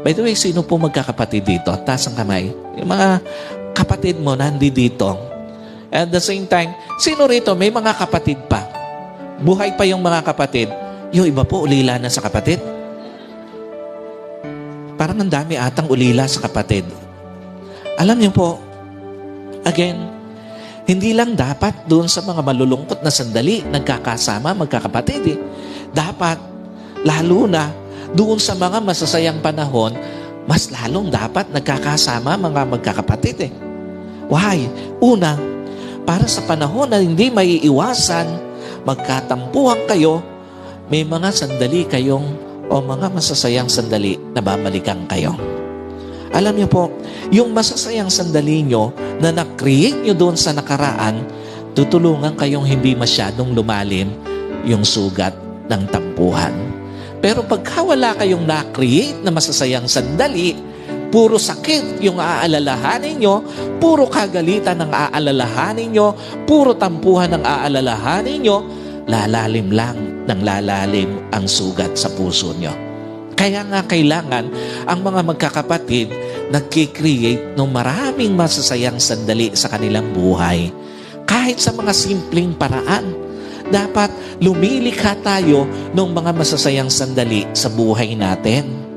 By the way, sino po magkakapatid dito? Taas ang kamay. Yung mga kapatid mo nandi dito. At the same time, sino rito may mga kapatid pa? Buhay pa yung mga kapatid. Yung iba po, ulila na sa kapatid. Parang ang dami atang ulila sa kapatid. Alam niyo po, again, hindi lang dapat doon sa mga malulungkot na sandali nagkakasama, magkakapatid. Dapat, lalo na doon sa mga masasayang panahon, mas lalong dapat nagkakasama mga magkakapatid. Why? Una, para sa panahon na hindi maiiwasan, magkatampuhan kayo, may mga sandali kayong o mga masasayang sandali na babalikan kayo. Alam niyo po, yung masasayang sandali nyo na na-create nyo doon sa nakaraan, tutulungan kayong hindi masyadong lumalim yung sugat ng tampuhan. Pero pagka wala kayong na-create na masasayang sandali, puro sakit yung aalalahanin nyo, puro kagalitan ang aalalahanin nyo, puro tampuhan ang aalalahanin nyo, lalalim lang ng lalalim ang sugat sa puso nyo. Kaya nga kailangan ang mga magkakapatid nagkikreate ng maraming masasayang sandali sa kanilang buhay. Kahit sa mga simpleng paraan, dapat lumilikha tayo ng mga masasayang sandali sa buhay natin.